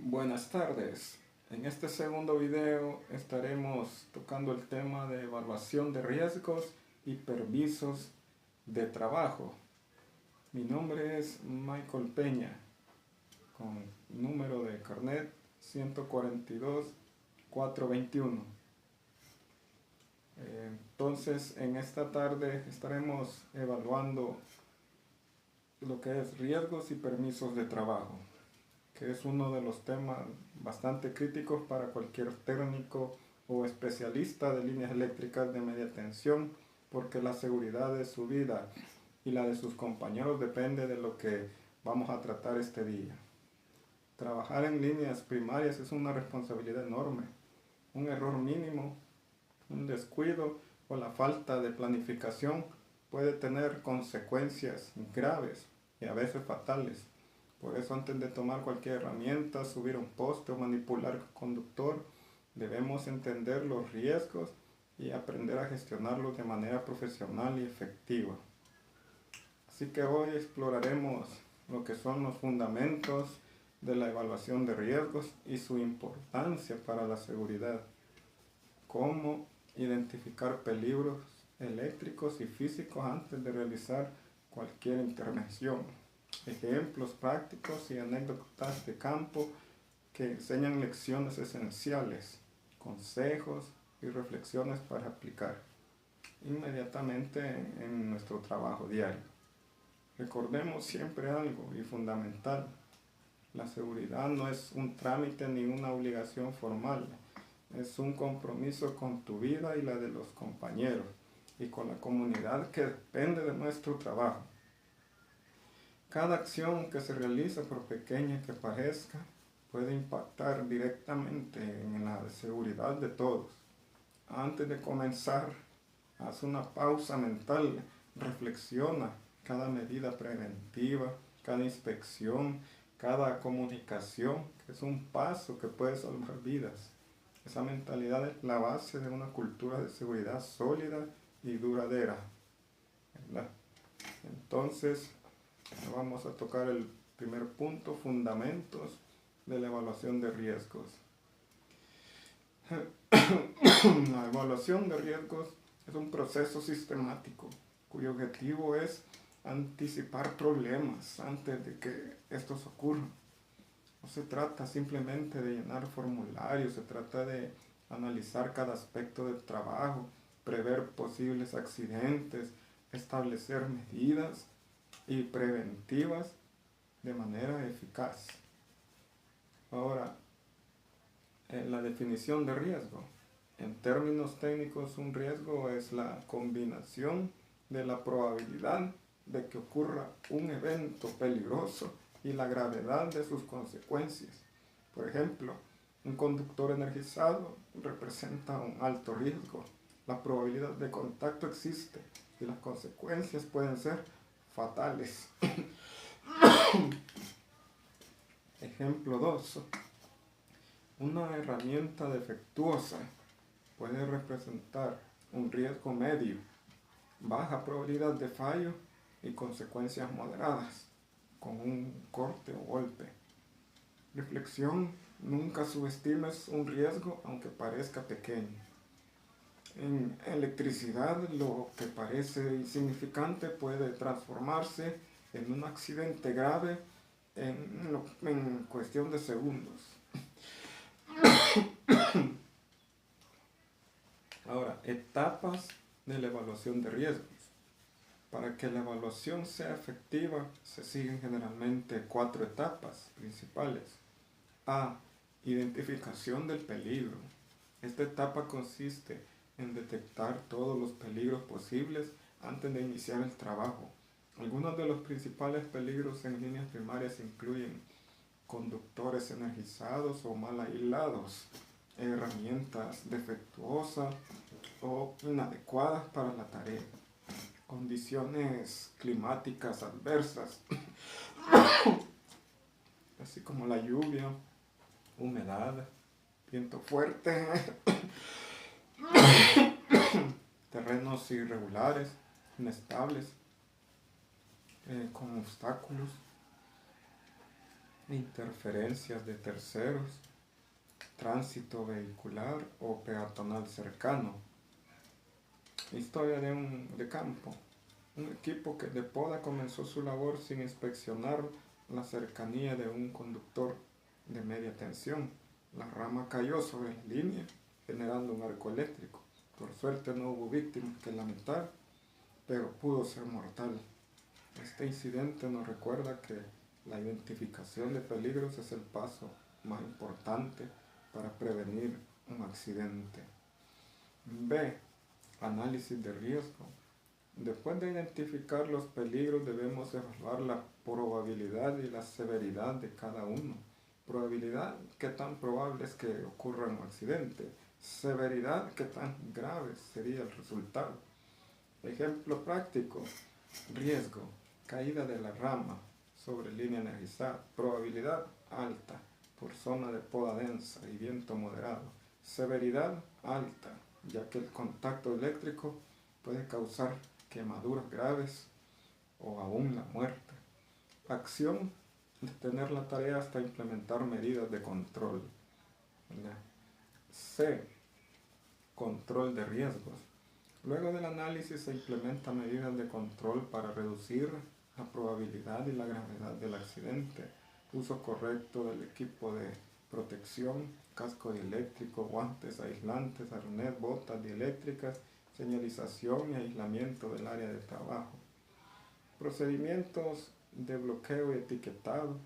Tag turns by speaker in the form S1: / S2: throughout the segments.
S1: Buenas tardes. En este segundo video estaremos tocando el tema de evaluación de riesgos y permisos de trabajo. Mi nombre es Michael Peña, con número de carnet 142-421. Entonces, en esta tarde estaremos evaluando lo que es riesgos y permisos de trabajo, que es uno de los temas bastante críticos para cualquier técnico o especialista de líneas eléctricas de media tensión, porque la seguridad de su vida y la de sus compañeros depende de lo que vamos a tratar este día. Trabajar en líneas primarias es una responsabilidad enorme. Un error mínimo, un descuido o la falta de planificación puede tener consecuencias graves y a veces fatales. Por eso, antes de tomar cualquier herramienta, subir un poste o manipular conductor, debemos entender los riesgos y aprender a gestionarlos de manera profesional y efectiva. Así que hoy exploraremos lo que son los fundamentos de la evaluación de riesgos y su importancia para la seguridad. Cómo identificar peligros eléctricos y físicos antes de realizar cualquier intervención. Ejemplos prácticos y anécdotas de campo que enseñan lecciones esenciales, consejos y reflexiones para aplicar inmediatamente en nuestro trabajo diario. Recordemos siempre algo y fundamental: la seguridad no es un trámite ni una obligación formal, es un compromiso con tu vida y la de los compañeros y con la comunidad que depende de nuestro trabajo. Cada acción que se realiza, por pequeña que parezca, puede impactar directamente en la seguridad de todos. Antes de comenzar, haz una pausa mental, reflexiona cada medida preventiva, cada inspección, cada comunicación, que es un paso que puede salvar vidas. Esa mentalidad es la base de una cultura de seguridad sólida y duradera, ¿verdad? Entonces, vamos a tocar el primer punto: fundamentos de la evaluación de riesgos. La evaluación de riesgos es un proceso sistemático cuyo objetivo es anticipar problemas antes de que estos ocurran. No se trata simplemente de llenar formularios, se trata de analizar cada aspecto del trabajo, prever posibles accidentes, establecer medidas y preventivas de manera eficaz. Ahora, la definición de riesgo. En términos técnicos, un riesgo es la combinación de la probabilidad de que ocurra un evento peligroso y la gravedad de sus consecuencias. Por ejemplo, un conductor energizado representa un alto riesgo. La probabilidad de contacto existe y las consecuencias pueden ser fatales. Ejemplo 2. Una herramienta defectuosa puede representar un riesgo medio, baja probabilidad de fallo y consecuencias moderadas, con un corte o golpe. Reflexión: nunca subestimes un riesgo aunque parezca pequeño. En electricidad, lo que parece insignificante puede transformarse en un accidente grave en cuestión de segundos. Ahora, etapas de la evaluación de riesgos. Para que la evaluación sea efectiva, se siguen generalmente 4 etapas principales. A. Identificación del peligro. Esta etapa consiste en detectar todos los peligros posibles antes de iniciar el trabajo. Algunos de los principales peligros en líneas primarias incluyen conductores energizados o mal aislados, herramientas defectuosas o inadecuadas para la tarea, condiciones climáticas adversas, así como la lluvia, humedad, viento fuerte, terrenos irregulares, inestables, con obstáculos, interferencias de terceros, tránsito vehicular o peatonal cercano. Historia de campo. Un equipo de poda comenzó su labor sin inspeccionar la cercanía de un conductor de media tensión. La rama cayó sobre la línea, generando un arco eléctrico. Por suerte no hubo víctimas que lamentar, pero pudo ser mortal. Este incidente nos recuerda que la identificación de peligros es el paso más importante para prevenir un accidente. B. Análisis de riesgo. Después de identificar los peligros, debemos evaluar la probabilidad y la severidad de cada uno. Probabilidad, qué tan probable es que ocurra un accidente. Severidad, qué tan grave sería el resultado. Ejemplo práctico. Riesgo, caída de la rama sobre línea energizada. Probabilidad alta por zona de poda densa y viento moderado. Severidad alta, ya que el contacto eléctrico puede causar quemaduras graves o aún la muerte. Acción, detener la tarea hasta implementar medidas de control. C. Control de riesgos. Luego del análisis se implementan medidas de control para reducir la probabilidad y la gravedad del accidente. Uso correcto del equipo de protección, casco dieléctrico, guantes aislantes, arnés, botas dieléctricas, señalización y aislamiento del área de trabajo. Procedimientos de bloqueo y etiquetado,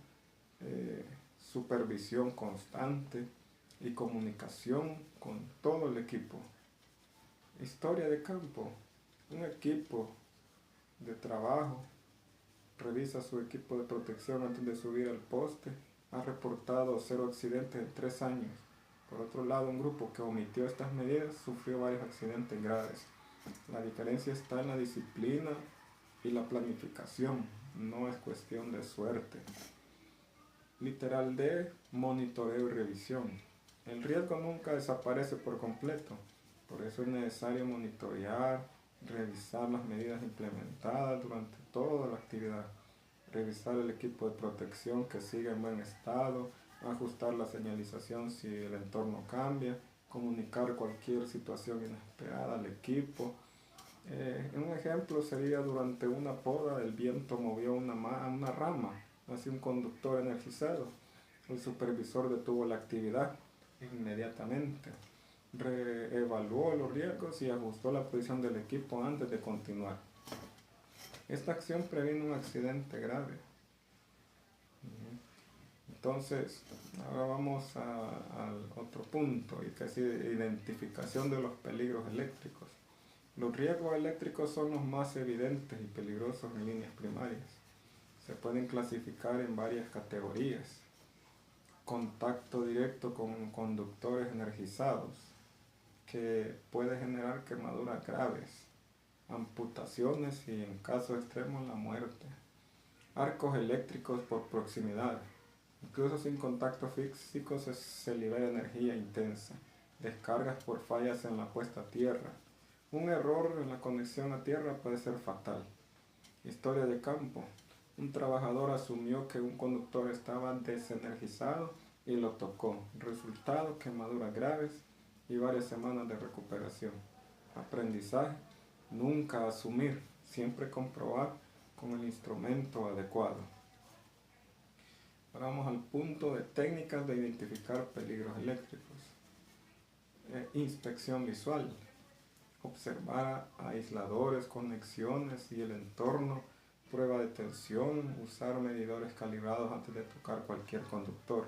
S1: supervisión constante y comunicación con todo el equipo. Historia de campo. Un equipo de trabajo revisa su equipo de protección antes de subir al poste. Ha reportado 0 accidentes en 3 años. Por otro lado, un grupo que omitió estas medidas sufrió varios accidentes graves. La diferencia está en la disciplina y la planificación, no es cuestión de suerte. Literal D, monitoreo y revisión. El riesgo nunca desaparece por completo, por eso es necesario monitorear, revisar las medidas implementadas durante toda la actividad, revisar el equipo de protección que siga en buen estado, ajustar la señalización si el entorno cambia, comunicar cualquier situación inesperada al equipo. Un ejemplo sería durante una poda el viento movió una rama hacia un conductor energizado. El supervisor detuvo la actividad inmediatamente, reevaluó los riesgos y ajustó la posición del equipo antes de continuar. Esta acción previno un accidente grave. Entonces, ahora vamos al otro punto, y que es identificación de los peligros eléctricos. Los riesgos eléctricos son los más evidentes y peligrosos en líneas primarias. Se pueden clasificar en varias categorías. Contacto directo con conductores energizados, que puede generar quemaduras graves, amputaciones y en casos extremos la muerte. Arcos eléctricos por proximidad. Incluso sin contacto físico se libera energía intensa. Descargas por fallas en la puesta a tierra. Un error en la conexión a tierra puede ser fatal. Historia de campo. Un trabajador asumió que un conductor estaba desenergizado y lo tocó. Resultado, quemaduras graves y varias semanas de recuperación. Aprendizaje. Nunca asumir, siempre comprobar con el instrumento adecuado. Ahora vamos al punto de técnicas de identificar peligros eléctricos. Inspección visual. Observar aisladores, conexiones y el entorno. Prueba de tensión. Usar medidores calibrados antes de tocar cualquier conductor.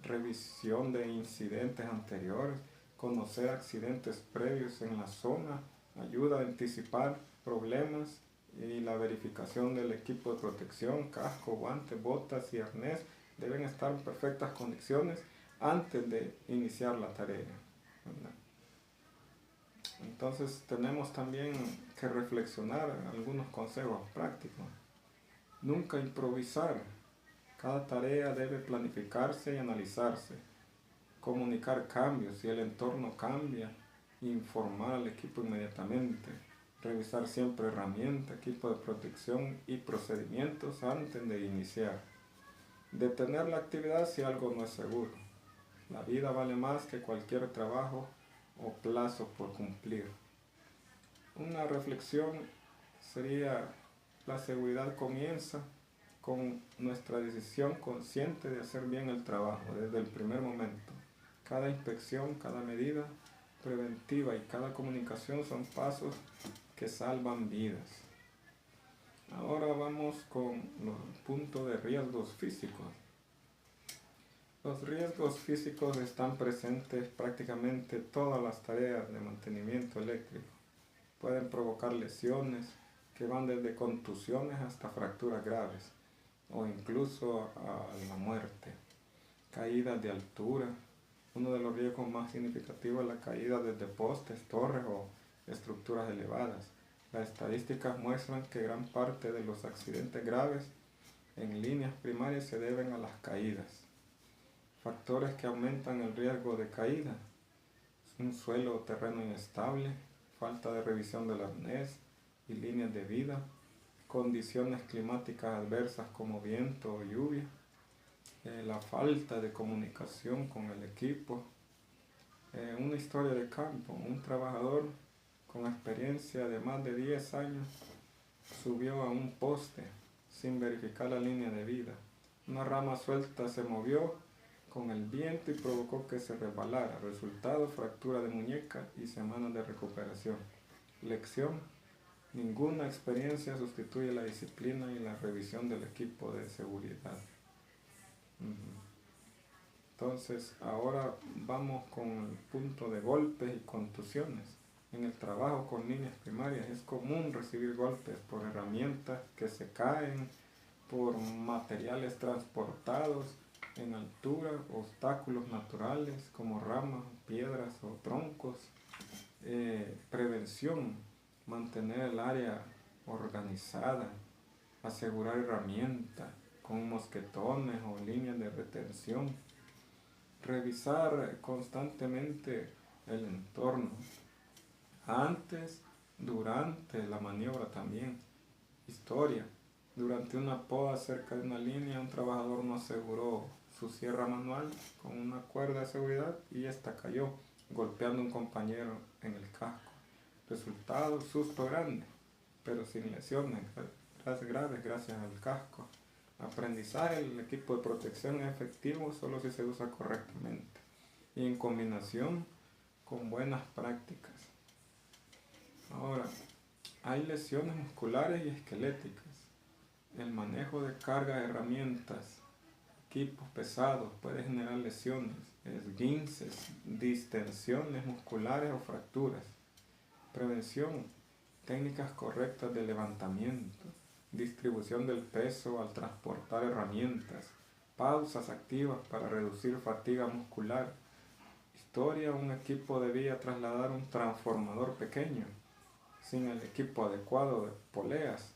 S1: Revisión de incidentes anteriores. Conocer accidentes previos en la zona. Ayuda a anticipar problemas. Y la verificación del equipo de protección, casco, guantes, botas y arnés deben estar en perfectas condiciones antes de iniciar la tarea. Entonces tenemos también que reflexionar algunos consejos prácticos. Nunca improvisar. Cada tarea debe planificarse y analizarse. Comunicar cambios. Si el entorno cambia, informar al equipo inmediatamente. Revisar siempre herramientas, equipo de protección y procedimientos antes de iniciar. Detener la actividad si algo no es seguro. La vida vale más que cualquier trabajo o plazo por cumplir. Una reflexión sería: la seguridad comienza con nuestra decisión consciente de hacer bien el trabajo desde el primer momento. Cada inspección, cada medida preventiva y cada comunicación son pasos que salvan vidas. Ahora vamos con los puntos de riesgos físicos. Los riesgos físicos están presentes prácticamente en todas las tareas de mantenimiento eléctrico. Pueden provocar lesiones que van desde contusiones hasta fracturas graves o incluso a la muerte. Caídas de altura. Uno de los riesgos más significativos es la caída desde postes, torres o estructuras elevadas. Las estadísticas muestran que gran parte de los accidentes graves en líneas primarias se deben a las caídas. Factores que aumentan el riesgo de caída: un suelo o terreno inestable, falta de revisión del arnés y líneas de vida, condiciones climáticas adversas como viento o lluvia, la falta de comunicación con el equipo. Una historia de campo: un trabajador con experiencia de más de 10 años subió a un poste sin verificar la línea de vida. Una rama suelta se movió con el viento y provocó que se resbalara. Resultado: fractura de muñeca y semanas de recuperación. Lección: ninguna experiencia sustituye la disciplina y la revisión del equipo de seguridad. Entonces, ahora vamos con el punto de golpes y contusiones. En el trabajo con líneas primarias es común recibir golpes por herramientas que se caen, por materiales transportados en altura, obstáculos naturales como ramas, piedras o troncos. Prevención: mantener el área organizada, asegurar herramientas con mosquetones o líneas de retención. Revisar constantemente el entorno, antes, durante la maniobra también. Historia: durante una poda cerca de una línea, un trabajador no aseguró su sierra manual con una cuerda de seguridad y esta cayó, golpeando a un compañero en el casco. Resultado: susto grande, pero sin lesiones graves gracias al casco. Aprendizaje: el equipo de protección es efectivo solo si se usa correctamente y en combinación con buenas prácticas. Ahora, hay lesiones musculares y esqueléticas. El manejo de cargas, herramientas, equipos pesados puede generar lesiones, esguinces, distensiones musculares o fracturas. Prevención: técnicas correctas de levantamiento, distribución del peso al transportar herramientas, pausas activas para reducir fatiga muscular. Historia: un equipo debía trasladar un transformador pequeño. Sin el equipo adecuado de poleas,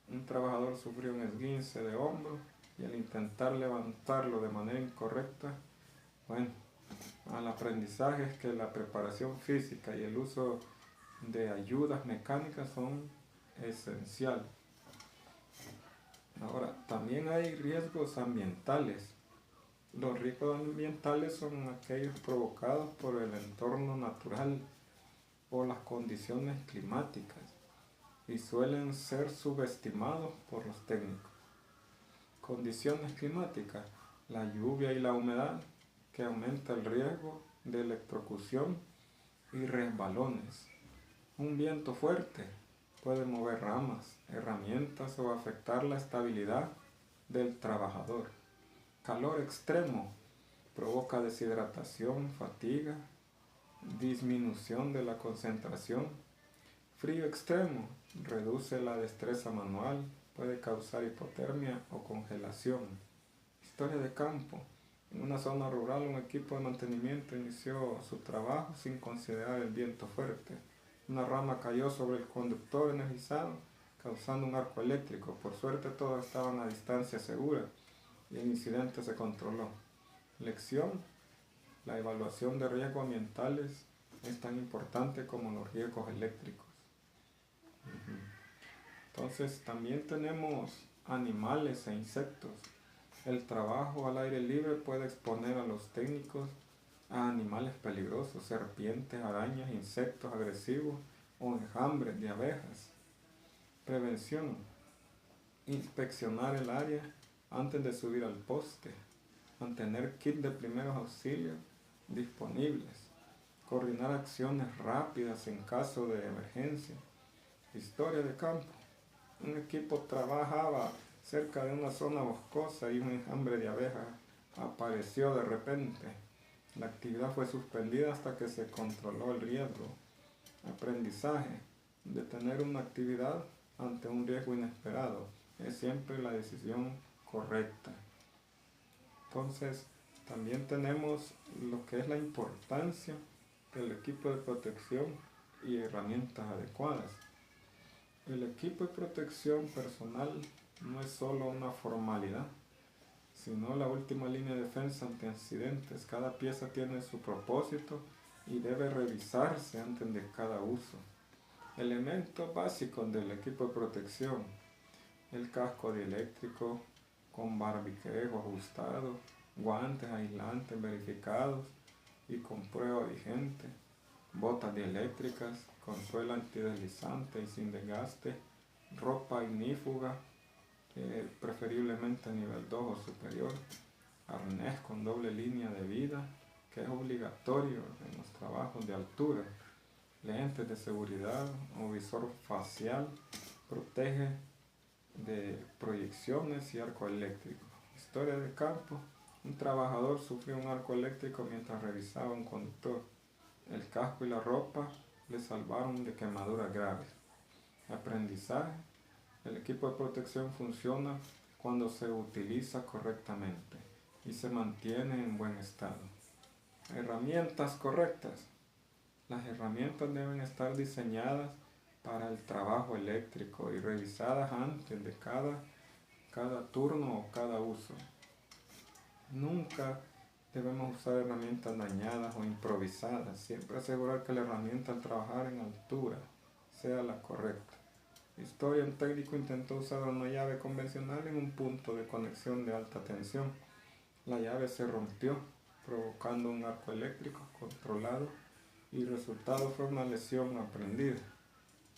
S1: un trabajador sufrió un esguince de hombro y al intentar levantarlo de manera incorrecta, al aprendizaje es que la preparación física y el uso de ayudas mecánicas son esenciales. Ahora, también hay riesgos ambientales. Los riesgos ambientales son aquellos provocados por el entorno natural o las condiciones climáticas y suelen ser subestimados por los técnicos. Condiciones climáticas: la lluvia y la humedad, que aumenta el riesgo de electrocución y resbalones. Un viento fuerte puede mover ramas, herramientas o afectar la estabilidad del trabajador. Calor extremo provoca deshidratación, fatiga, disminución de la concentración. Frío extremo reduce la destreza manual, puede causar hipotermia o congelación. Historia de campo: en una zona rural, un equipo de mantenimiento inició su trabajo sin considerar el viento fuerte. Una rama cayó sobre el conductor energizado, causando un arco eléctrico. Por suerte todos estaban a distancia segura y el incidente se controló. Lección: la evaluación de riesgos ambientales es tan importante como los riesgos eléctricos. Entonces también tenemos animales e insectos. El trabajo al aire libre puede exponer a los técnicos a animales peligrosos, serpientes, arañas, insectos agresivos o enjambres de abejas. Prevención. Inspeccionar el área antes de subir al poste. Mantener kits de primeros auxilios disponibles. Coordinar acciones rápidas en caso de emergencia. Historia de campo. Un equipo trabajaba cerca de una zona boscosa y un enjambre de abejas apareció de repente. La actividad fue suspendida hasta que se controló el riesgo. Aprendizaje. Detener una actividad ante un riesgo inesperado es siempre la decisión correcta. Entonces, también tenemos lo que es la importancia del equipo de protección y herramientas adecuadas. El equipo de protección personal no es solo una formalidad, sino la última línea de defensa ante accidentes. Cada pieza tiene su propósito y debe revisarse antes de cada uso. Elementos básicos del equipo de protección: el casco dieléctrico con barbiquejo ajustado, guantes aislantes verificados y con prueba vigente, botas dieléctricas con suela antideslizante y sin desgaste, ropa ignífuga, preferiblemente nivel 2 o superior, arnés con doble línea de vida, que es obligatorio en los trabajos de altura, lentes de seguridad o visor facial, protege de proyecciones y arco eléctrico. Historia de campo: un trabajador sufrió un arco eléctrico mientras revisaba un conductor. El casco y la ropa le salvaron de quemaduras graves. Aprendizaje: el equipo de protección funciona cuando se utiliza correctamente y se mantiene en buen estado. Herramientas correctas: las herramientas deben estar diseñadas para el trabajo eléctrico y revisadas antes de cada turno o cada uso. Nunca debemos usar herramientas dañadas o improvisadas. Siempre asegurar que la herramienta al trabajar en altura sea la correcta. Historia: un técnico intentó usar una llave convencional en un punto de conexión de alta tensión. La llave se rompió, provocando un arco eléctrico controlado y el resultado fue una lesión aprendida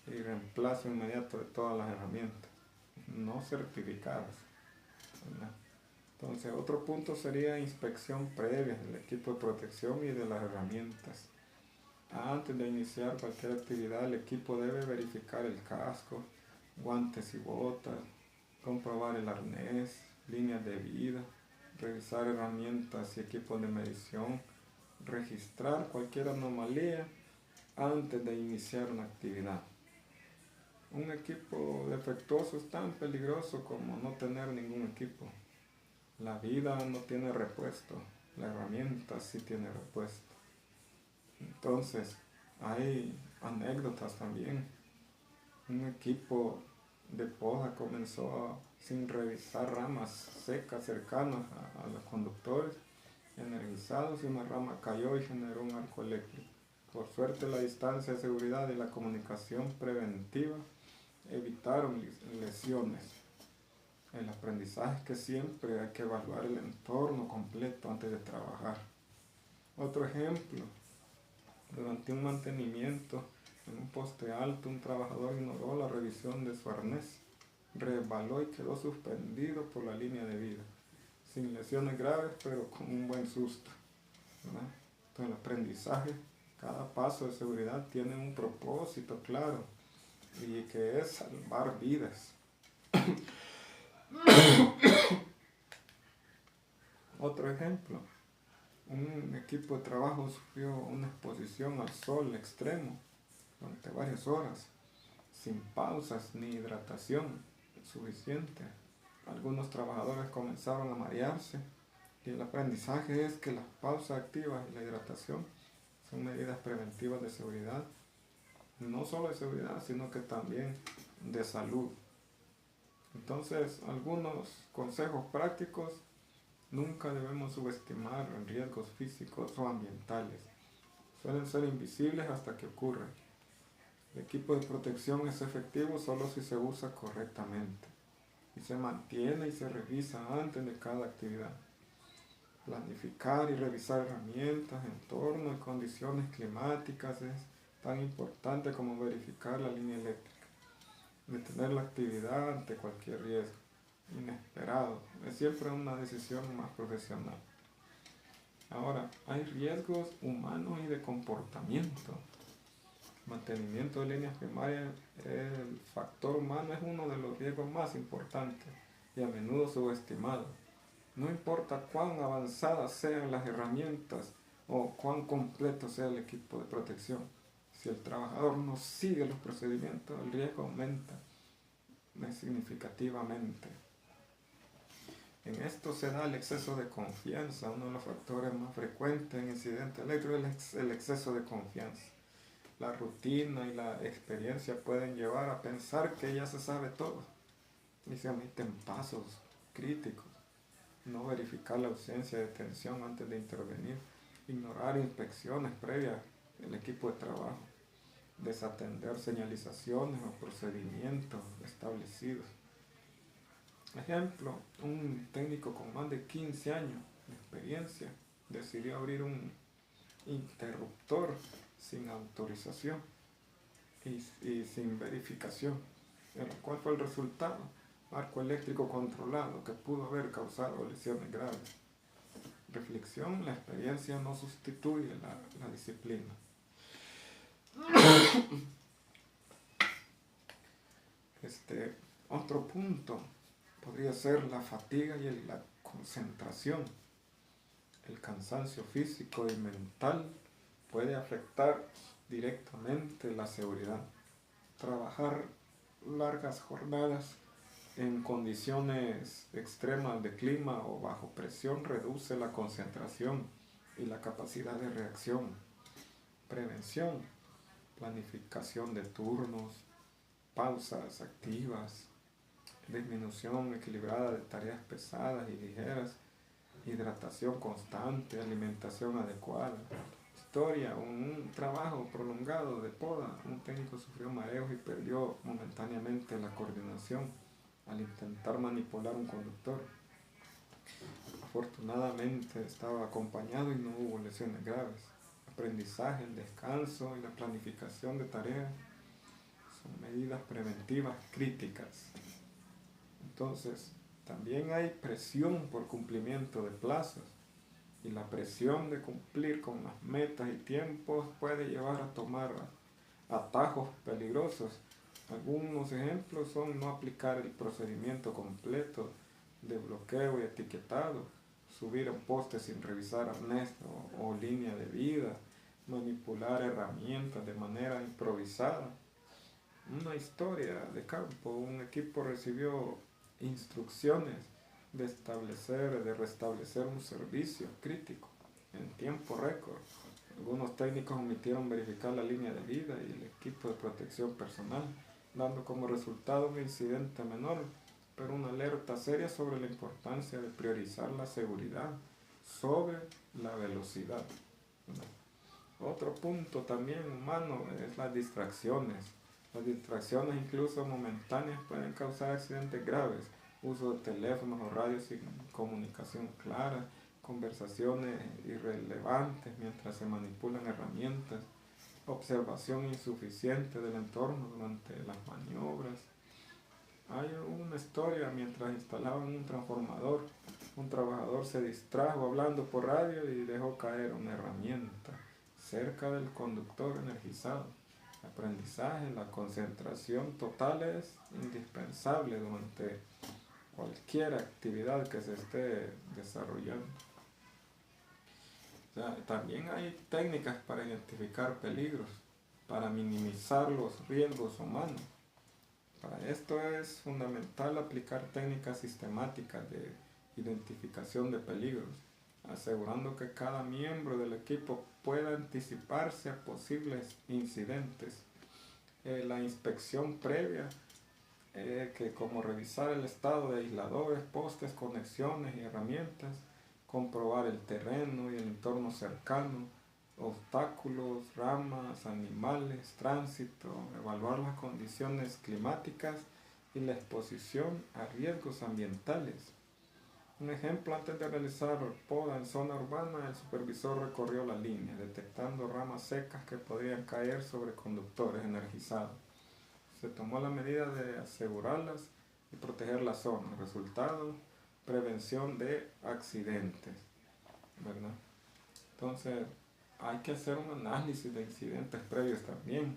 S1: y reemplazo inmediato de todas las herramientas no certificadas, ¿verdad? Entonces, otro punto sería inspección previa del equipo de protección y de las herramientas. Antes de iniciar cualquier actividad, el equipo debe verificar el casco, guantes y botas, comprobar el arnés, líneas de vida, revisar herramientas y equipos de medición, registrar cualquier anomalía antes de iniciar una actividad. Un equipo defectuoso es tan peligroso como no tener ningún equipo. La vida no tiene repuesto, la herramienta sí tiene repuesto. Entonces, hay anécdotas también. Un equipo de poda comenzó sin revisar ramas secas cercanas a los conductores energizados y una rama cayó y generó un arco eléctrico. Por suerte, la distancia de seguridad y la comunicación preventiva evitaron lesiones. El aprendizaje es que siempre hay que evaluar el entorno completo antes de trabajar. Otro ejemplo: durante un mantenimiento en un poste alto, un trabajador ignoró la revisión de su arnés, resbaló y quedó suspendido por la línea de vida, sin lesiones graves, pero con un buen susto, ¿verdad? Entonces, el aprendizaje: cada paso de seguridad tiene un propósito claro y que es salvar vidas. Otro ejemplo: un equipo de trabajo sufrió una exposición al sol extremo durante varias horas, sin pausas ni hidratación suficiente. Algunos trabajadores comenzaron a marearse y el aprendizaje es que las pausas activas y la hidratación son medidas preventivas de seguridad, no solo de seguridad, sino que también de salud. Entonces, algunos consejos prácticos: nunca debemos subestimar riesgos físicos o ambientales. Suelen ser invisibles hasta que ocurren. El equipo de protección es efectivo solo si se usa correctamente y se mantiene y se revisa antes de cada actividad. Planificar y revisar herramientas, entorno y condiciones climáticas es tan importante como verificar la línea eléctrica. Detener la actividad ante cualquier riesgo inesperado es siempre una decisión más profesional. Ahora, hay riesgos humanos y de comportamiento. Mantenimiento de líneas primarias, el factor humano es uno de los riesgos más importantes y a menudo subestimado. No importa cuán avanzadas sean las herramientas o cuán completo sea el equipo de protección, si el trabajador no sigue los procedimientos, el riesgo aumenta significativamente. En esto se da el exceso de confianza. Uno de los factores más frecuentes en incidentes eléctricos es el exceso de confianza. La rutina y la experiencia pueden llevar a pensar que ya se sabe todo y se omiten pasos críticos. No verificar la ausencia de tensión antes de intervenir, ignorar inspecciones previas del equipo de trabajo, desatender señalizaciones o procedimientos establecidos. Ejemplo, un técnico con más de 15 años de experiencia decidió abrir un interruptor sin autorización y sin verificación, ¿cuál fue el resultado? Arco eléctrico controlado que pudo haber causado lesiones graves. Reflexión, la experiencia no sustituye la disciplina. Otro punto podría ser la fatiga y la concentración. El cansancio físico y mental puede afectar directamente la seguridad. Trabajar largas jornadas en condiciones extremas de clima o bajo presión reduce la concentración y la capacidad de reacción. Prevención, planificación de turnos, pausas activas, disminución equilibrada de tareas pesadas y ligeras, hidratación constante, alimentación adecuada. Historia, un trabajo prolongado de poda, un técnico sufrió mareos y perdió momentáneamente la coordinación al intentar manipular un conductor. Afortunadamente estaba acompañado y no hubo lesiones graves. Aprendizaje, el descanso y la planificación de tareas son medidas preventivas críticas. Entonces, también hay presión por cumplimiento de plazos y la presión de cumplir con las metas y tiempos puede llevar a tomar atajos peligrosos. Algunos ejemplos son no aplicar el procedimiento completo de bloqueo y etiquetado, subir a postes sin revisar arnés o línea de vida, manipular herramientas de manera improvisada. Una historia de campo, un equipo recibió instrucciones de restablecer un servicio crítico en tiempo récord. Algunos técnicos omitieron verificar la línea de vida y el equipo de protección personal, dando como resultado un incidente menor, pero una alerta seria sobre la importancia de priorizar la seguridad sobre la velocidad. Otro punto también humano es las distracciones. Las distracciones, incluso momentáneas, pueden causar accidentes graves. Uso de teléfonos o radios sin comunicación clara, conversaciones irrelevantes mientras se manipulan herramientas, observación insuficiente del entorno durante las maniobras. Hay una historia mientras instalaban un transformador. Un trabajador se distrajo hablando por radio y dejó caer una herramienta cerca del conductor energizado. Aprendizaje, la concentración total es indispensable durante cualquier actividad que se esté desarrollando. También hay técnicas para identificar peligros, para minimizar los riesgos humanos. Para esto es fundamental aplicar técnicas sistemáticas de identificación de peligros, asegurando que cada miembro del equipo pueda anticiparse a posibles incidentes. La inspección previa, que como revisar el estado de aisladores, postes, conexiones y herramientas, comprobar el terreno y el entorno cercano, obstáculos, ramas, animales, tránsito, evaluar las condiciones climáticas y la exposición a riesgos ambientales. Un ejemplo, antes de realizar poda en zona urbana, el supervisor recorrió la línea, detectando ramas secas que podrían caer sobre conductores energizados. Se tomó la medida de asegurarlas y proteger la zona. Resultado, prevención de accidentes, ¿verdad? Entonces, hay que hacer un análisis de incidentes previos también.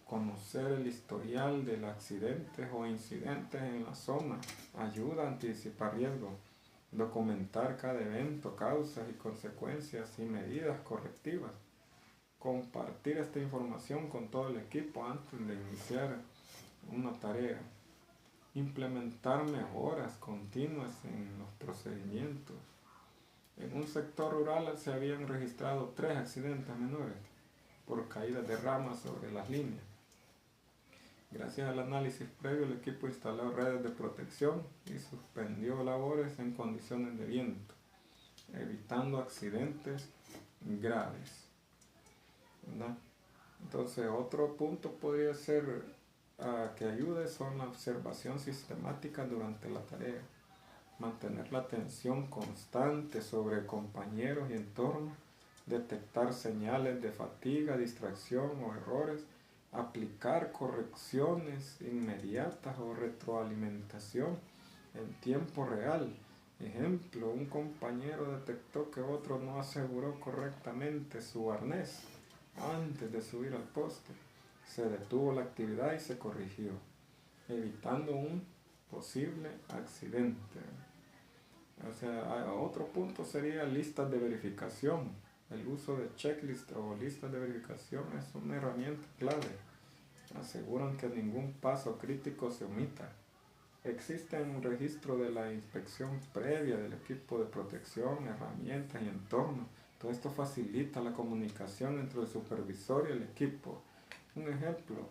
S1: Conocer el historial de accidentes o incidentes en la zona ayuda a anticipar riesgos. Documentar cada evento, causas y consecuencias y medidas correctivas. Compartir esta información con todo el equipo antes de iniciar una tarea. Implementar mejoras continuas en los procedimientos. En un sector rural se habían registrado 3 accidentes menores por caídas de ramas sobre las líneas. Gracias al análisis previo, el equipo instaló redes de protección y suspendió labores en condiciones de viento, evitando accidentes graves, ¿verdad? Entonces, otro punto podría ser que ayude son la observación sistemática durante la tarea, mantener la atención constante sobre compañeros y entorno, detectar señales de fatiga, distracción o errores, aplicar correcciones inmediatas o retroalimentación en tiempo real. Ejemplo, un compañero detectó que otro no aseguró correctamente su arnés antes de subir al poste. Se detuvo la actividad y se corrigió, evitando un posible accidente. O sea, otro punto sería listas de verificación. El uso de checklist o listas de verificación es una herramienta clave. Aseguran que ningún paso crítico se omita. Existe un registro de la inspección previa del equipo de protección, herramientas y entorno. Todo esto facilita la comunicación entre el supervisor y el equipo. Un ejemplo,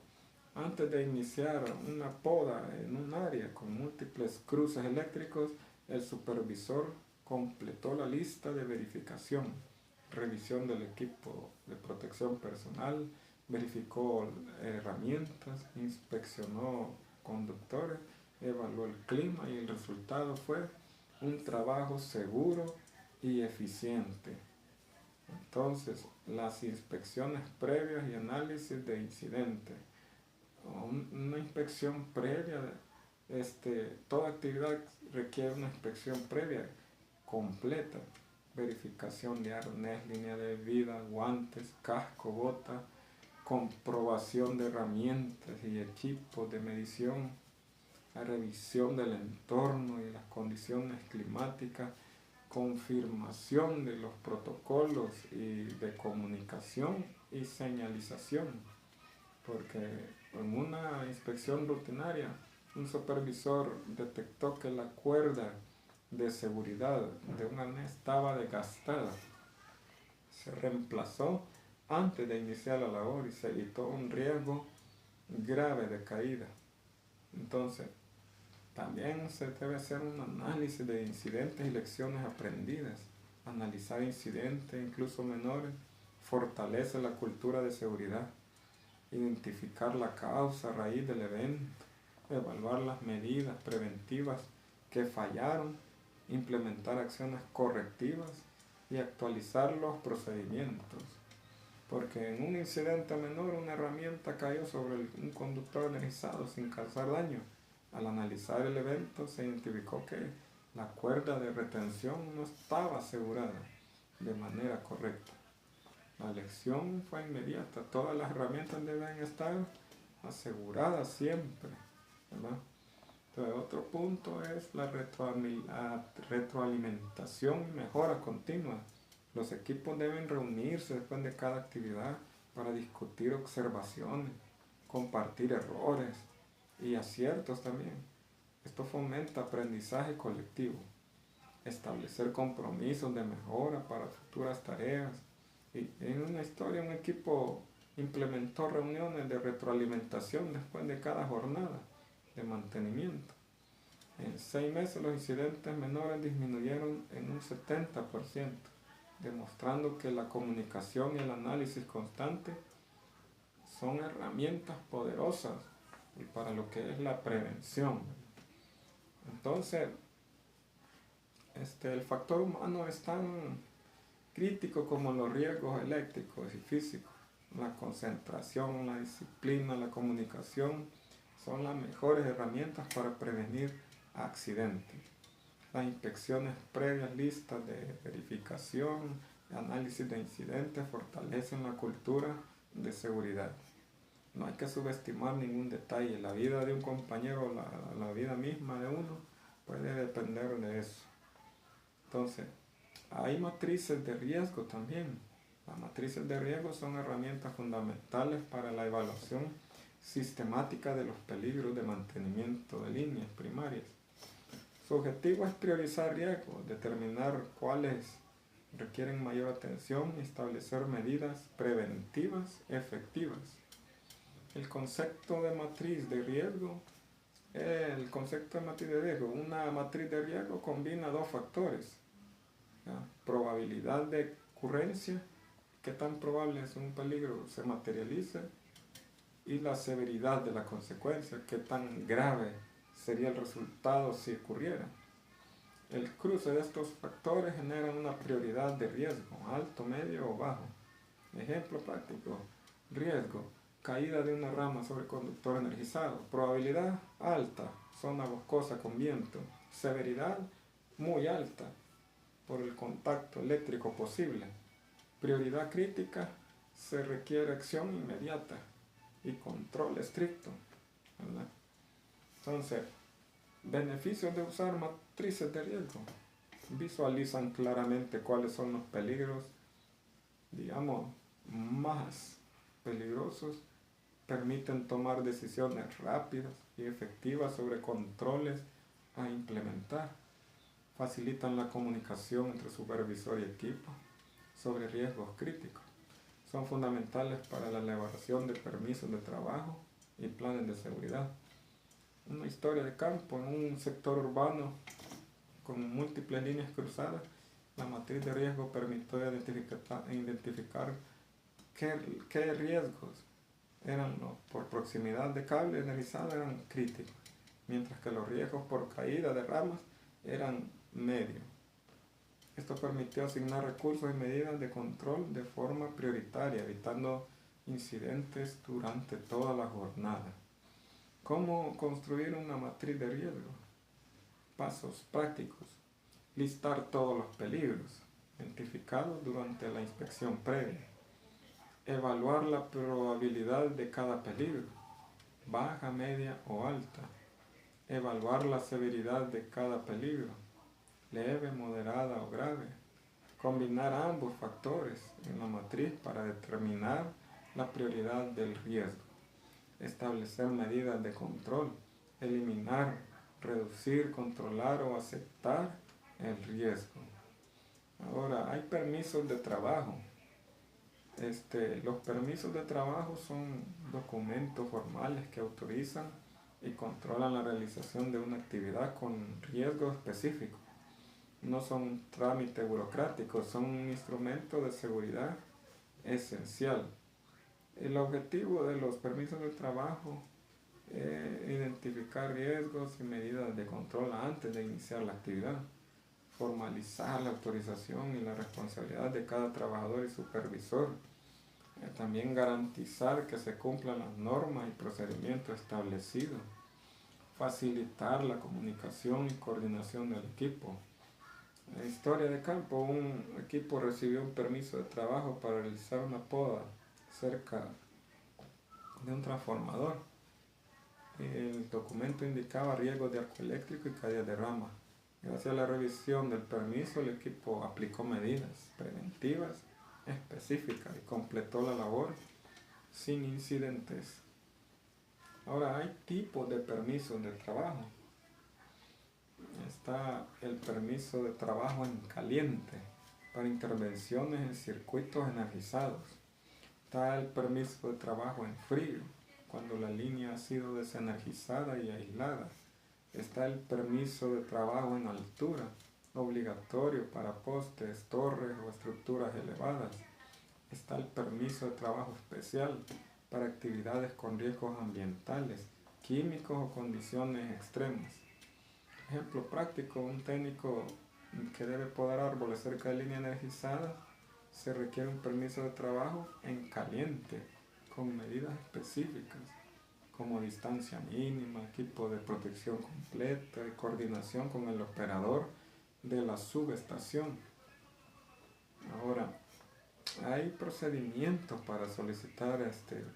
S1: antes de iniciar una poda en un área con múltiples cruces eléctricos, el supervisor completó la lista de verificación, revisión del equipo de protección personal, verificó herramientas, inspeccionó conductores, evaluó el clima y el resultado fue un trabajo seguro y eficiente. Entonces, las inspecciones previas y análisis de incidentes. Una inspección previa, toda actividad requiere una inspección previa completa, verificación de arnés, línea de vida, guantes, casco, bota, comprobación de herramientas y equipos de medición, la revisión del entorno y las condiciones climáticas, confirmación de los protocolos y de comunicación y señalización, porque en una inspección rutinaria un supervisor detectó que la cuerda de seguridad de un arnés estaba desgastada. Se reemplazó antes de iniciar la labor y se evitó un riesgo grave de caída. Entonces, también se debe hacer un análisis de incidentes y lecciones aprendidas. Analizar incidentes, incluso menores, fortalece la cultura de seguridad. Identificar la causa raíz del evento, evaluar las medidas preventivas que fallaron, implementar acciones correctivas y actualizar los procedimientos. Porque en un incidente menor una herramienta cayó sobre un conductor energizado sin causar daño. Al analizar el evento se identificó que la cuerda de retención no estaba asegurada de manera correcta. La lección fue inmediata. Todas las herramientas deben estar aseguradas siempre, ¿verdad? Entonces, otro punto es la retroalimentación y mejora continua. Los equipos deben reunirse después de cada actividad para discutir observaciones, compartir errores y aciertos también. Esto fomenta aprendizaje colectivo, establecer compromisos de mejora para futuras tareas. Y en una historia, un equipo implementó reuniones de retroalimentación después de cada jornada de mantenimiento. En 6 meses los incidentes menores disminuyeron en un 70%, demostrando que la comunicación y el análisis constante son herramientas poderosas y para lo que es la prevención. Entonces, el factor humano es tan crítico como los riesgos eléctricos y físicos. La concentración, la disciplina, la comunicación son las mejores herramientas para prevenir accidentes. Las inspecciones previas, listas de verificación, análisis de incidentes fortalecen la cultura de seguridad. No hay que subestimar ningún detalle. La vida de un compañero, la vida misma de uno, puede depender de eso. Entonces, hay matrices de riesgo también. Las matrices de riesgo son herramientas fundamentales para la evaluación sistemática de los peligros de mantenimiento de líneas primarias. Su objetivo es priorizar riesgos, determinar cuáles requieren mayor atención y establecer medidas preventivas efectivas. El concepto de matriz de riesgo. Una matriz de riesgo combina dos factores. Probabilidad de ocurrencia, qué tan probable es un peligro se materialice, y la severidad de la consecuencia, qué tan grave sería el resultado si ocurriera. El cruce de estos factores genera una prioridad de riesgo, alto, medio o bajo. Ejemplo práctico: riesgo, caída de una rama sobre conductor energizado. Probabilidad alta, zona boscosa con viento. Severidad muy alta, por el contacto eléctrico posible. Prioridad crítica, se requiere acción inmediata y control estricto, ¿verdad? Entonces, beneficios de usar matrices de riesgo. Visualizan claramente cuáles son los peligros, más peligrosos. Permiten tomar decisiones rápidas y efectivas sobre controles a implementar. Facilitan la comunicación entre supervisor y equipo sobre riesgos críticos. Son fundamentales para la elaboración de permisos de trabajo y planes de seguridad. Una historia de campo: en un sector urbano con múltiples líneas cruzadas, la matriz de riesgo permitió identificar qué riesgos por proximidad de cable energizado eran críticos, mientras que los riesgos por caída de ramas eran medios. Esto permitió asignar recursos y medidas de control de forma prioritaria, evitando incidentes durante toda la jornada. ¿Cómo construir una matriz de riesgo? Pasos prácticos: listar todos los peligros identificados durante la inspección previa. Evaluar la probabilidad de cada peligro, baja, media o alta. Evaluar la severidad de cada peligro, leve, moderada o grave. Combinar ambos factores en la matriz para determinar la prioridad del riesgo. Establecer medidas de control, eliminar, reducir, controlar o aceptar el riesgo. Ahora, hay permisos de trabajo. Los permisos de trabajo son documentos formales que autorizan y controlan la realización de una actividad con riesgo específico. No son un trámite burocrático, son un instrumento de seguridad esencial. El objetivo de los permisos de trabajo es identificar riesgos y medidas de control antes de iniciar la actividad, formalizar la autorización y la responsabilidad de cada trabajador y supervisor, también garantizar que se cumplan las normas y procedimientos establecidos, facilitar la comunicación y coordinación del equipo. En la historia de campo, un equipo recibió un permiso de trabajo para realizar una poda cerca de un transformador. El documento indicaba riesgos de arco eléctrico y caída de rama. Gracias a la revisión del permiso, el equipo aplicó medidas preventivas específicas y completó la labor sin incidentes. Ahora, hay tipos de permisos de trabajo. Está el permiso de trabajo en caliente para intervenciones en circuitos energizados. Está el permiso de trabajo en frío, cuando la línea ha sido desenergizada y aislada. Está el permiso de trabajo en altura, obligatorio para postes, torres o estructuras elevadas. Está el permiso de trabajo especial para actividades con riesgos ambientales, químicos o condiciones extremas. Ejemplo práctico, un técnico que debe podar árboles cerca de línea energizada, se requiere un permiso de trabajo en caliente, con medidas específicas, como distancia mínima, equipo de protección completa y coordinación con el operador de la subestación. Ahora, hay procedimientos para solicitar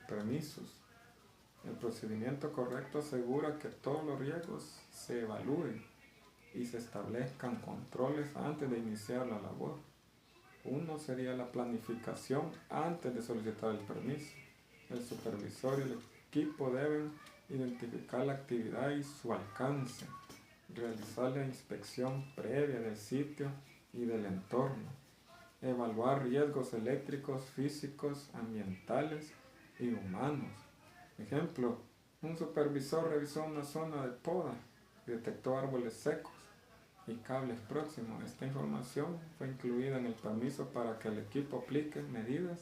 S1: permisos. El procedimiento correcto asegura que todos los riesgos se evalúen y se establezcan controles antes de iniciar la labor. Uno sería la planificación antes de solicitar el permiso. El supervisor y el equipo deben identificar la actividad y su alcance, realizar la inspección previa del sitio y del entorno, evaluar riesgos eléctricos, físicos, ambientales y humanos. Ejemplo, un supervisor revisó una zona de poda, detectó árboles secos y cables próximos. Esta información fue incluida en el permiso para que el equipo aplique medidas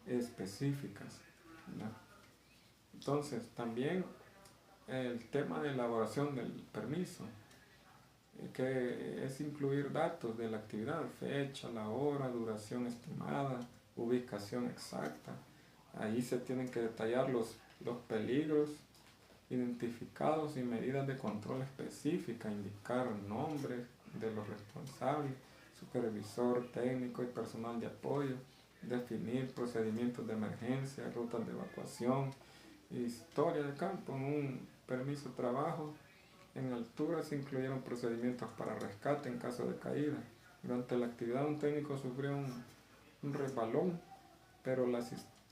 S1: específicas, ¿no? Entonces, también el tema de elaboración del permiso, que es incluir datos de la actividad, fecha, la hora, duración estimada, ubicación exacta. Ahí se tienen que detallar los peligros identificados y medidas de control específicas, indicar nombres de los responsables, supervisor técnico y personal de apoyo, definir procedimientos de emergencia, rutas de evacuación, historia de campo. En un permiso de trabajo en altura se incluyeron procedimientos para rescate en caso de caída. Durante la actividad un técnico sufrió un resbalón, pero la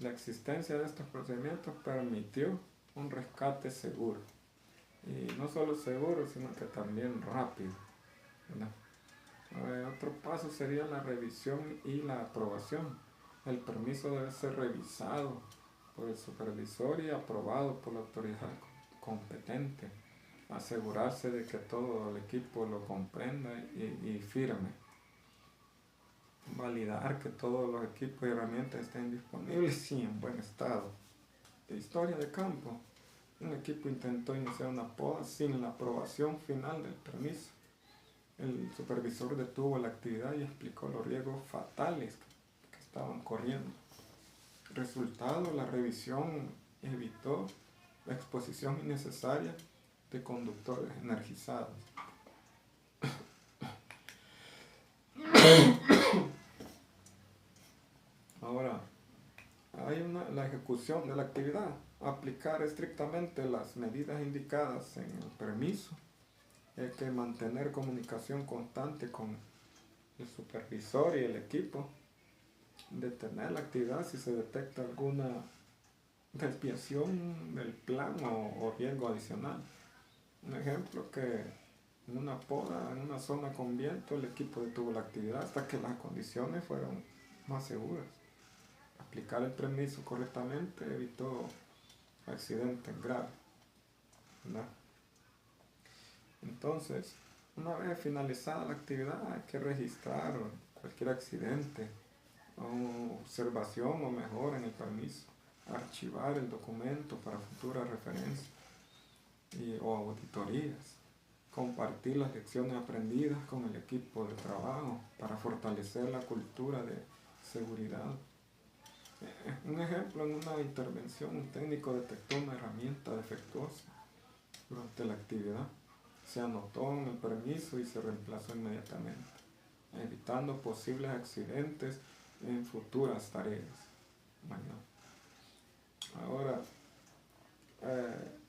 S1: existencia de estos procedimientos permitió un rescate seguro. Y no solo seguro, sino que también rápido, ¿verdad? Otro paso sería la revisión y la aprobación. El permiso debe ser revisado por el supervisor y aprobado por la autoridad competente. Asegurarse de que todo el equipo lo comprenda y firme. Validar que todos los equipos y herramientas estén disponibles y en buen estado. Historia de campo. Un equipo intentó iniciar una poda sin la aprobación final del permiso. El supervisor detuvo la actividad y explicó los riesgos fatales que estaban corriendo. Resultado, la revisión evitó la exposición innecesaria de conductores energizados. Ahora, hay la ejecución de la actividad. Aplicar estrictamente las medidas indicadas en el permiso. Hay que mantener comunicación constante con el supervisor y el equipo. Detener la actividad si se detecta alguna desviación del plan o riesgo adicional. Un ejemplo, que en una poda, en una zona con viento, el equipo detuvo la actividad hasta que las condiciones fueron más seguras. Aplicar el permiso correctamente evitó accidentes graves, ¿verdad? Entonces, una vez finalizada la actividad, hay que registrar cualquier accidente o observación o mejora en el permiso, archivar el documento para futuras referencias o auditorías, compartir las lecciones aprendidas con el equipo de trabajo para fortalecer la cultura de seguridad. Un ejemplo, en una intervención un técnico detectó una herramienta defectuosa durante la actividad. Se anotó en el permiso y se reemplazó inmediatamente, evitando posibles accidentes en futuras tareas. Bueno, ahora,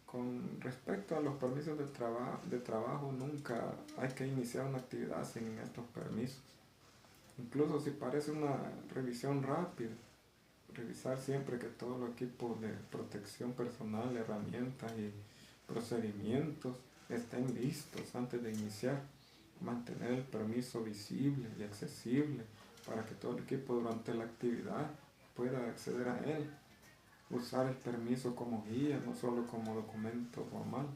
S1: con respecto a los permisos de trabajo, nunca hay que iniciar una actividad sin estos permisos. Incluso si parece una revisión rápida, revisar siempre que todos los equipos de protección personal, herramientas y procedimientos estén listos antes de iniciar. Mantener el permiso visible y accesible para que todo el equipo durante la actividad pueda acceder a él. Usar el permiso como guía, no solo como documento formal,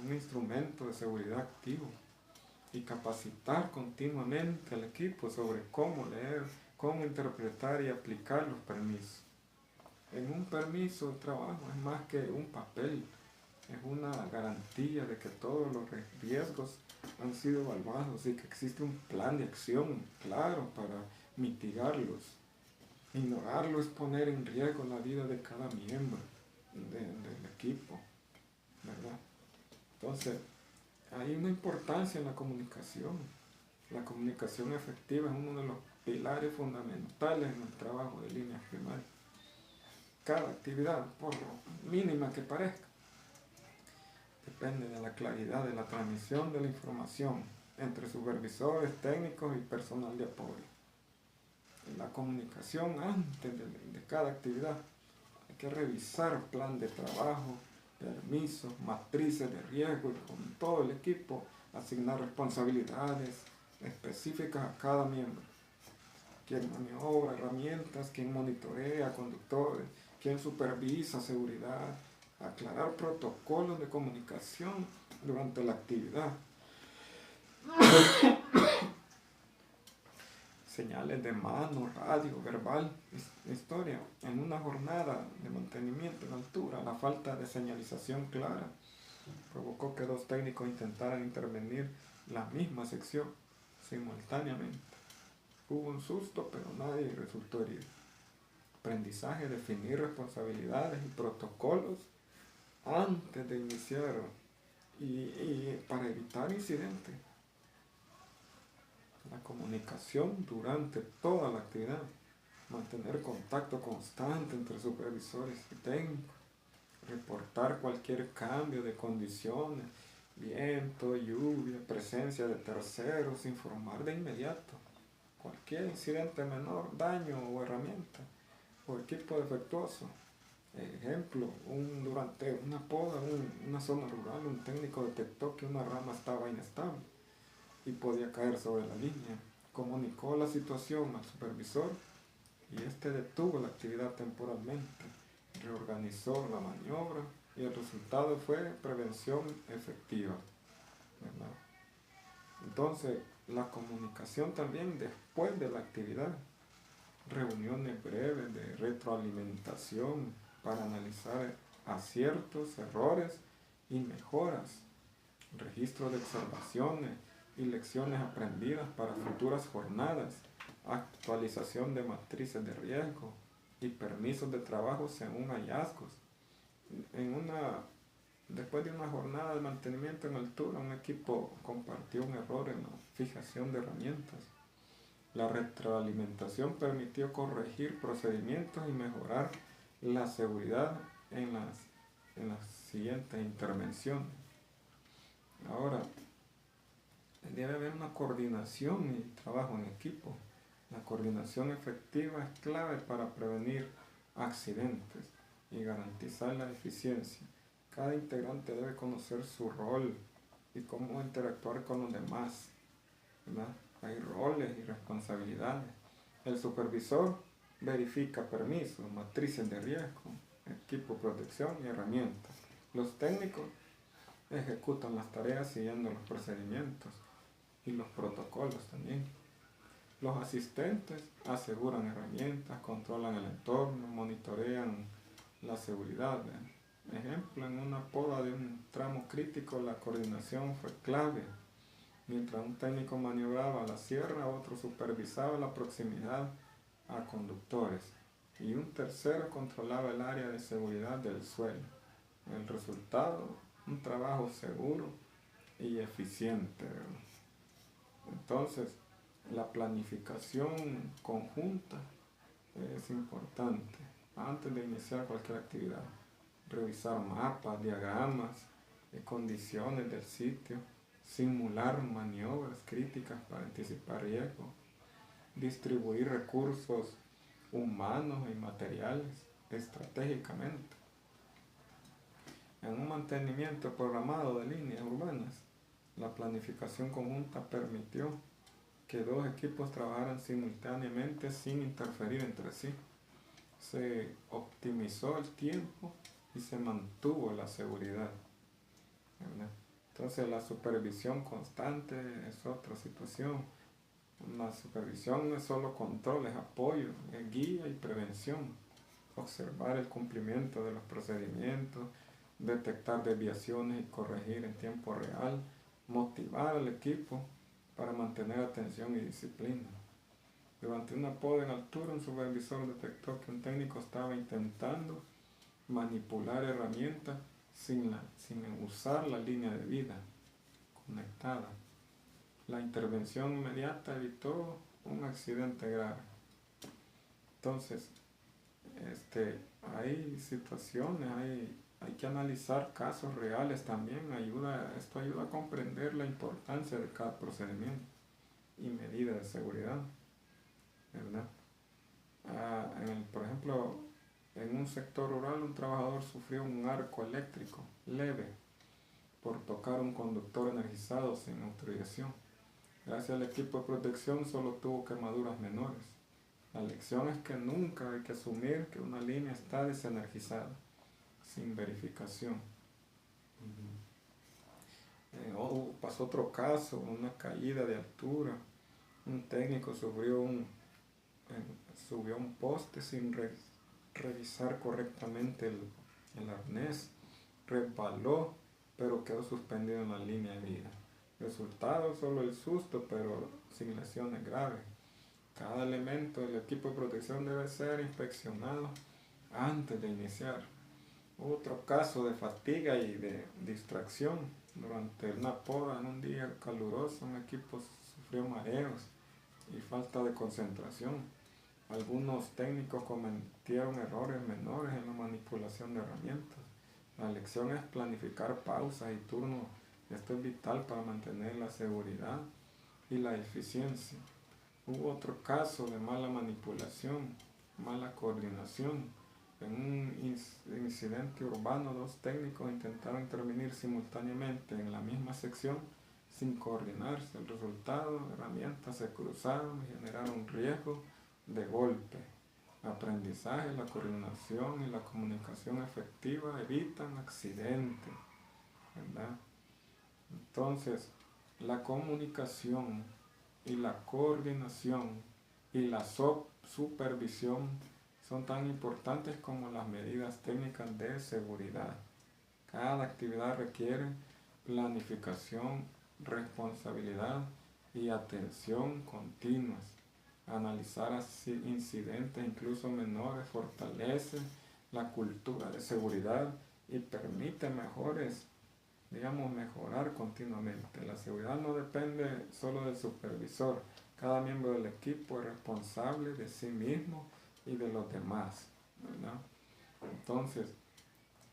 S1: un instrumento de seguridad activo. Y capacitar continuamente al equipo sobre cómo leer, cómo interpretar y aplicar los permisos. En un permiso de trabajo es más que un papel, es una garantía de que todos los riesgos han sido evaluados y que existe un plan de acción claro para mitigarlos. Ignorarlo es poner en riesgo la vida de cada miembro del equipo, ¿verdad? Entonces, hay una importancia en la comunicación. La comunicación efectiva es uno de los pilares fundamentales en el trabajo de líneas primarias. Cada actividad, por mínima que parezca, depende de la claridad de la transmisión de la información entre supervisores, técnicos y personal de apoyo. En la comunicación antes de cada actividad hay que revisar plan de trabajo, permisos, matrices de riesgo y con todo el equipo asignar responsabilidades específicas a cada miembro. Quién maniobra, herramientas, quién monitorea, conductores, quién supervisa seguridad, aclarar protocolos de comunicación durante la actividad. Señales de mano, radio, verbal, historia. En una jornada de mantenimiento en altura, la falta de señalización clara provocó que dos técnicos intentaran intervenir la misma sección simultáneamente. Hubo un susto, pero nadie resultó herido. Aprendizaje, definir responsabilidades y protocolos antes de iniciar y para evitar incidentes. La comunicación durante toda la actividad, mantener contacto constante entre supervisores y técnicos, reportar cualquier cambio de condiciones, viento, lluvia, presencia de terceros, informar de inmediato cualquier incidente menor, daño o herramienta o equipo defectuoso. Ejemplo, durante una poda, una zona rural, un técnico detectó que una rama estaba inestable y podía caer sobre la línea. Comunicó la situación al supervisor y este detuvo la actividad temporalmente, reorganizó la maniobra y el resultado fue prevención efectiva, ¿verdad? Entonces, la comunicación también después de la actividad, reuniones breves de retroalimentación para analizar aciertos, errores y mejoras, registro de observaciones y lecciones aprendidas para futuras jornadas, actualización de matrices de riesgo y permisos de trabajo según hallazgos. Después de una jornada de mantenimiento en altura, un equipo compartió un error en la fijación de herramientas. La retroalimentación permitió corregir procedimientos y mejorar la seguridad en las siguientes intervenciones. Ahora, debe haber una coordinación y trabajo en equipo. La coordinación efectiva es clave para prevenir accidentes y garantizar la eficiencia. Cada integrante debe conocer su rol y cómo interactuar con los demás, ¿verdad? Hay roles y responsabilidades. El supervisor verifica permisos, matrices de riesgo, equipo de protección y herramientas. Los técnicos ejecutan las tareas siguiendo los procedimientos y los protocolos también. Los asistentes aseguran herramientas, controlan el entorno, monitorean la seguridad. Ejemplo, en una poda de un tramo crítico la coordinación fue clave. Mientras un técnico maniobraba la sierra, otro supervisaba la proximidad a conductores y un tercero controlaba el área de seguridad del suelo. El resultado, un trabajo seguro y eficiente, ¿verdad? Entonces, la planificación conjunta es importante antes de iniciar cualquier actividad. Revisar mapas, diagramas, condiciones del sitio, simular maniobras críticas para anticipar riesgos, distribuir recursos humanos y materiales estratégicamente. En un mantenimiento programado de líneas urbanas, la planificación conjunta permitió que dos equipos trabajaran simultáneamente sin interferir entre sí. Se optimizó el tiempo y se mantuvo la seguridad, ¿verdad? Entonces la supervisión constante es otra situación. La supervisión no es solo control, es apoyo, es guía y prevención. Observar el cumplimiento de los procedimientos, detectar desviaciones y corregir en tiempo real, motivar al equipo para mantener atención y disciplina. Durante una poda en altura, un supervisor detectó que un técnico estaba intentando manipular herramientas sin usar la línea de vida conectada. La intervención inmediata evitó un accidente grave. Entonces, hay situaciones, hay que analizar casos reales también. Esto ayuda a comprender la importancia de cada procedimiento y medida de seguridad, ¿verdad? Por ejemplo, en un sector rural, un trabajador sufrió un arco eléctrico leve por tocar un conductor energizado sin autorización. Gracias al equipo de protección solo tuvo quemaduras menores. La lección es que nunca hay que asumir que una línea está desenergizada sin verificación. Pasó otro caso, una caída de altura. Un técnico subió a un poste sin revisar correctamente el arnés, resbaló, pero quedó suspendido en la línea de vida. Resultado, solo el susto, pero sin lesiones graves. Cada elemento del equipo de protección debe ser inspeccionado antes de iniciar. Otro caso de fatiga y de distracción. Durante una poda en un día caluroso, un equipo sufrió mareos y falta de concentración. Algunos técnicos cometieron errores menores en la manipulación de herramientas. La lección es planificar pausas y turnos. Esto es vital para mantener la seguridad y la eficiencia. Hubo otro caso de mala manipulación, mala coordinación. En un incidente urbano, dos técnicos intentaron intervenir simultáneamente en la misma sección sin coordinarse. El resultado, herramientas se cruzaron y generaron riesgo de golpe. Aprendizaje, la coordinación y la comunicación efectiva evitan accidentes, ¿verdad? Entonces, la comunicación y la coordinación y la supervisión son tan importantes como las medidas técnicas de seguridad. Cada actividad requiere planificación, responsabilidad y atención continuas. Analizar incidentes, incluso menores, fortalece la cultura de seguridad y permite mejorar continuamente. La seguridad no depende solo del supervisor. Cada miembro del equipo es responsable de sí mismo y de los demás, ¿verdad? Entonces,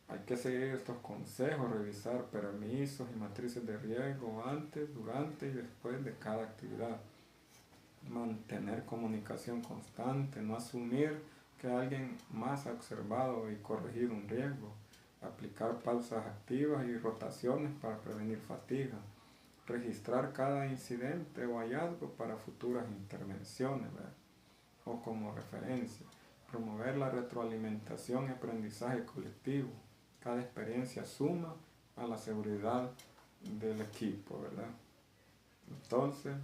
S1: hay que seguir estos consejos, revisar permisos y matrices de riesgo antes, durante y después de cada actividad. Mantener comunicación constante, no asumir que alguien más ha observado y corregir un riesgo. Aplicar pausas activas y rotaciones para prevenir fatiga. Registrar cada incidente o hallazgo para futuras intervenciones, ¿verdad? O como referencia. Promover la retroalimentación y aprendizaje colectivo. Cada experiencia suma a la seguridad del equipo, ¿verdad? Entonces,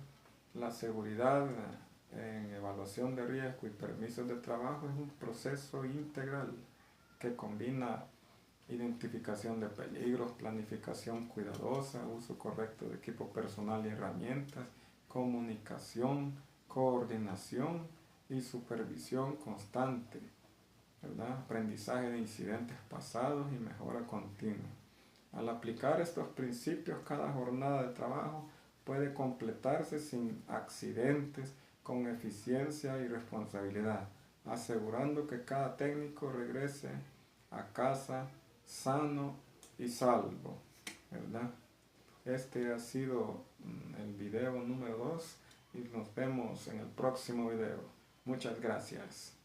S1: la seguridad en evaluación de riesgo y permisos de trabajo es un proceso integral que combina identificación de peligros, planificación cuidadosa, uso correcto de equipo personal y herramientas, comunicación, coordinación y supervisión constante, ¿verdad? Aprendizaje de incidentes pasados y mejora continua. Al aplicar estos principios, cada jornada de trabajo puede completarse sin accidentes, con eficiencia y responsabilidad, asegurando que cada técnico regrese a casa sano y salvo, ¿verdad? Este ha sido el video número 2 y nos vemos en el próximo video. Muchas gracias.